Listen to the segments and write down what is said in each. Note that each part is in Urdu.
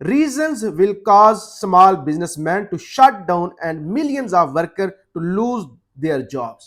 reasons will cause small businessmen to shut down and millions of workers to lose their jobs।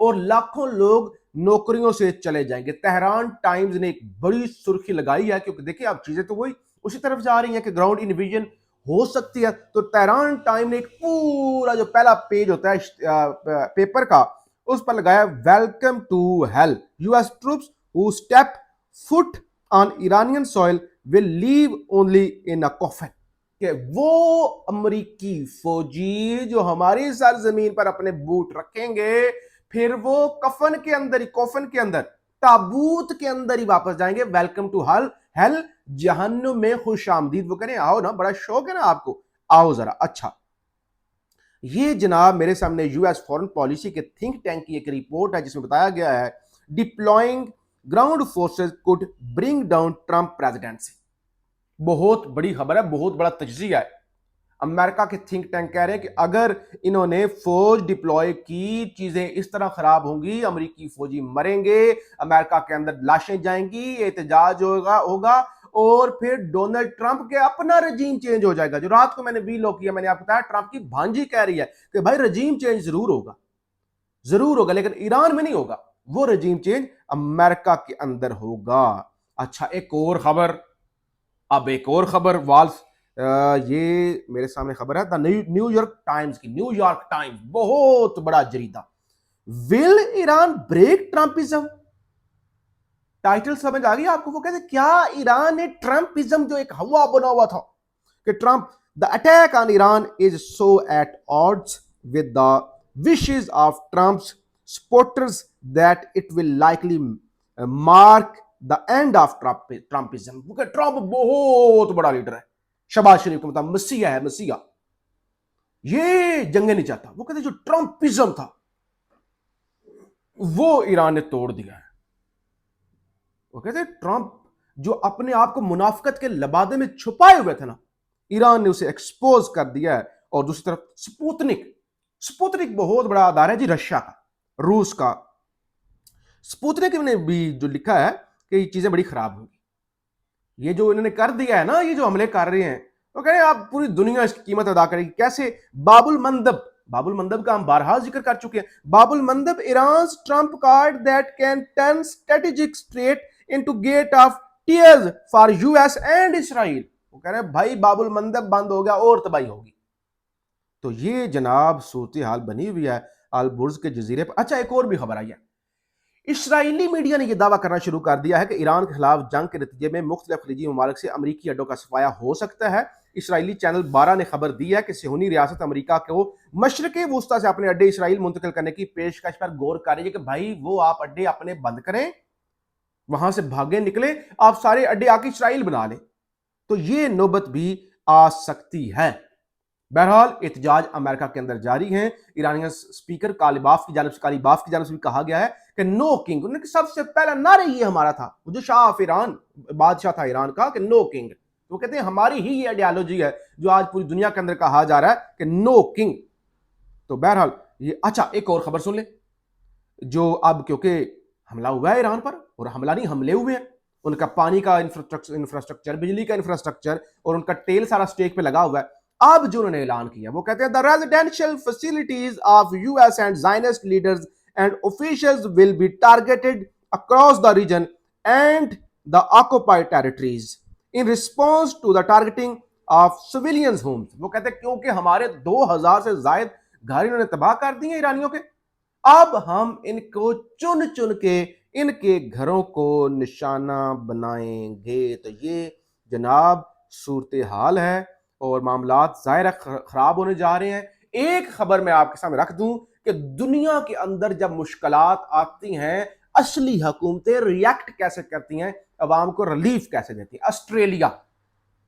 اور لاکھوں لوگ نوکریوں سے چلے جائیں گے. تہران ٹائمز نے ایک بڑی سرخی لگائی ہے کیونکہ دیکھیں اب چیزیں تو وہی اسی طرف جا رہی ہیں کہ گراؤنڈ انویژن ہو سکتی ہے. تو تہران ٹائم نے ایک پورا جو پہلا پیج ہوتا ہے پیپر کا اس پر لگایا welcome to hell, U S troops who step foot on Iranian soil will leave only in a coffin, کہ وہ امریکی فوجی جو ہماری سرزمین پر اپنے بوٹ رکھیں گے پھر وہ کفن کے اندر ہی, کوفن کے اندر, تابوت کے اندر ہی واپس جائیں گے. ویلکم ٹو ہیل, جہنم میں خوش آمدید. وہ کہنے آؤ نا, بڑا شوق ہے نا آپ کو, آؤ ذرا. اچھا, یہ جناب میرے سامنے یو ایس فورن پالیسی کے تھنک ٹینک کی ایک رپورٹ ہے جس میں بتایا گیا ہے deploying ground forces could bring down Trump presidency. بہت بڑی خبر ہے, بہت بڑا تجزیہ ہے. امریکہ کے تھنک ٹینک کہہ رہے ہیں کہ اگر انہوں نے فوج ڈپلوائے کی چیزیں اس طرح خراب ہوں گی, امریکی فوجی مریں گے, امریکہ کے اندر لاشیں جائیں گی, احتجاج ہوگا اور پھر ڈونلڈ ٹرمپ کے اپنا رجیم چینج ہو جائے گا. جو رات کو میں نے ویلو کیا, میں نے آپ کو بتایا ٹرمپ کی بھانجی کہہ رہی ہے کہ بھائی رجیم چینج ضرور ہوگا لیکن ایران میں نہیں ہوگا, وہ رجیم چینج امریکہ کے اندر ہوگا. اچھا, ایک اور خبر والف, یہ میرے سامنے خبر ہے نیو یارک ٹائمز کی. نیو یارک ٹائمز بہت بڑا جریدہ. ول ایران بریک ٹرمپزم, ٹائٹل سمجھ آ گئی آپ کو. وہ کہتے ہیں کیا ایران نے ٹرمپزم جو ایک ہوا بنا ہوا تھا کہ Trump the attack on Iran is so at odds with the wishes of Trump's supporters that it will likely mark the end of Trumpism. کیونکہ ٹرمپ بہت بڑا لیڈر ہے, شباز شریف کا مطلب مسیح ہے, مسیح یہ جنگیں نہیں چاہتا. وہ کہتے ہیں جو ٹرمپزم تھا وہ ایران نے توڑ دیا ہے. وہ کہتے ہیں ٹرمپ جو اپنے آپ کو منافقت کے لبادے میں چھپائے ہوئے تھے نا, ایران نے اسے ایکسپوز کر دیا ہے. اور دوسری طرف سپوتنک بہت بڑا ادارہ ہے جی, رشیا کا, روس کا. سپوتنک نے بھی جو لکھا ہے کہ یہ چیزیں بڑی خراب ہوں گی. یہ جو انہوں نے کر دیا ہے نا, یہ جو حملے کر رہے ہیں, وہ کہہ رہے ہیں آپ پوری دنیا اس کی قیمت ادا کرے گی. کیسے؟ باب المندب کا ہم بارہا ذکر کر چکے ہیں. باب المندب ایران's Trump card that can turn strategic strait into gate of tears for US and Israel. وہ کہہ رہے ہیں بھائی باب المندب بند ہو گیا اور تباہی ہوگی. تو یہ جناب صورتحال بنی ہوئی ہے البرز کے جزیرے پر. اچھا, ایک اور بھی خبر آئی ہے. اسرائیلی میڈیا نے یہ دعویٰ کرنا شروع کر دیا ہے کہ ایران کے خلاف جنگ کے نتیجے میں مختلف خلیجی ممالک سے امریکی اڈوں کا صفایا ہو سکتا ہے. اسرائیلی چینل 12 نے خبر دی ہے کہ صہیونی ریاست امریکہ کو مشرق وسطیٰ سے اپنے اڈے اسرائیل منتقل کرنے کی پیشکش پر غور کر رہی ہے کہ بھائی وہ آپ اڈے اپنے بند کریں, وہاں سے بھاگے نکلیں, آپ سارے اڈے آ کے اسرائیل بنا لیں. تو یہ نوبت بھی آ سکتی ہے. بہرحال احتجاج امریکہ کے اندر جاری ہیں. ایرانی اسپیکر کالیباف کی جانب سے بھی کہا گیا ہے کہ نو کنگ, انہوں نے سب سے پہلا نعرہ یہ ہمارا تھا, جو شاہ آف ایران, بادشاہ تھا ایران کا, کہ نو کنگ. وہ کہتے ہیں ہماری ہی یہ آئیڈیالوجی ہے جو آج پوری دنیا کے اندر کہا جا رہا ہے کہ نو کنگ. تو بہرحال یہ. اچھا, ایک اور خبر سن لیں. جو اب کیونکہ حملہ ہوا ہے ایران پر, اور حملہ نہیں حملے ہوئے ہیں, ان کا پانی کا انفراسٹرکچر, بجلی کا انفراسٹرکچر اور ان کا تیل سارا اسٹیک پہ لگا ہوا ہے. اب جو انہوں نے اعلان کیا وہ کہتے ہیں the residential facilities of US and Zionist leaders and officials will be targeted across the region and the occupied territories in response to the targeting of civilians homes. وہ کہتے ہیں کیونکہ ہمارے 2000 سے زائد گھر انہوں نے تباہ کر دیے ایرانیوں کے, اب ہم ان کو چن کے ان کے گھروں کو نشانہ بنائیں گے. تو یہ جناب صورتحال ہے اور معاملات ظاہر خراب ہونے جا رہے ہیں. ایک خبر میں آپ کے سامنے رکھ دوں کہ دنیا کے اندر جب مشکلات آتی ہیں اصلی حکومتیں ریئیکٹ کیسے کرتی ہیں, عوام کو ریلیف کیسے دیتی ہیں. آسٹریلیا,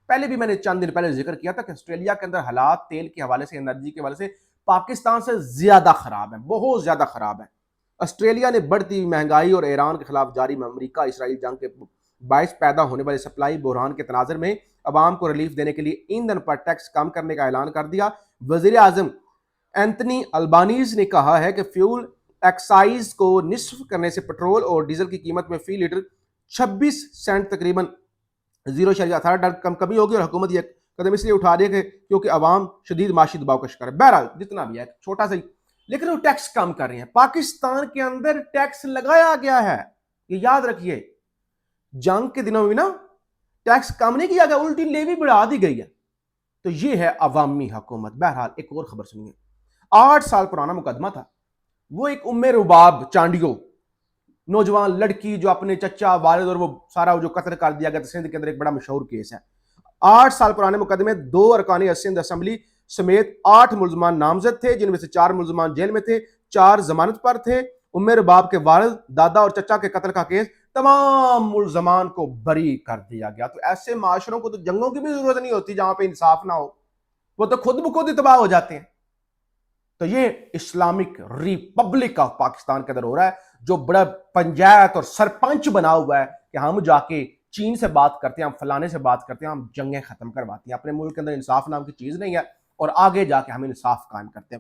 پہلے بھی میں نے چند دن پہلے ذکر کیا تھا کہ آسٹریلیا کے اندر حالات تیل کے حوالے سے, انرجی کے حوالے سے پاکستان سے زیادہ خراب ہیں, بہت زیادہ خراب ہیں. آسٹریلیا نے بڑھتی مہنگائی اور ایران کے خلاف جاری امریکہ اسرائیل جنگ کے باعث پیدا ہونے والے سپلائی بحران کے تناظر میں عوام کو ریلیف دینے کے لیے ایندھن پر ٹیکس کم کرنے کا اعلان کر دیا. وزیر اعظم اینتھنی البانیز نے کہا ہے کہ فیول ایکسائز کو نصف کرنے سے پٹرول اور ڈیزل کی قیمت میں فی لیٹر 26 سینٹ تقریباً 0.18 کمی ہوگی, اور حکومت یہ قدم اس لیے اٹھا رہی ہے کہ کیونکہ عوام شدید معاشی دباؤ کا شکار ہے. بہرحال جتنا بھی ہے, چھوٹا سا لیکن وہ ٹیکس کم کر رہے ہیں. پاکستان کے اندر ٹیکس لگایا گیا ہے, یہ یاد رکھیے. جنگ کے دنوں میں نا ٹیکس کم نہیں کیا گیا, الٹی لیوی بڑھا دی گئی ہے. تو یہ ہے عوامی حکومت. بہرحال ایک اور خبر سنیے. 8 سال پرانا مقدمہ تھا. وہ ایک رباب چانڈیو نوجوان لڑکی جو اپنے چچا والد اور وہ سارا جو قتل کر دیا گیا سندھ کے اندر, ایک بڑا مشہور کیس ہے. 8 سال پرانے مقدمے, 2 ارکان سندھ اسمبلی سمیت 8 ملزمان نامزد تھے, جن میں سے 4 ملزمان جیل میں تھے, 4 ضمانت پر تھے. رباب کے والد, دادا اور چچا کے قتل کا کیس, تمام ملزمان کو بری کر دیا گیا. تو ایسے معاشروں کو تو جنگوں کی بھی ضرورت نہیں ہوتی جہاں پہ انصاف نہ ہو, وہ تو خود بخود ہی تباہ ہو جاتے ہیں. تو یہ اسلامک ریپبلک آف پاکستان کے اندر ہو رہا ہے, جو بڑا پنچایت اور سرپنچ بنا ہوا ہے کہ ہم جا کے چین سے بات کرتے ہیں, ہم فلانے سے بات کرتے ہیں, ہم جنگیں ختم کرواتے ہیں. اپنے ملک کے اندر انصاف نام کی چیز نہیں ہے, اور آگے جا کے ہم انصاف قائم کرتے ہیں.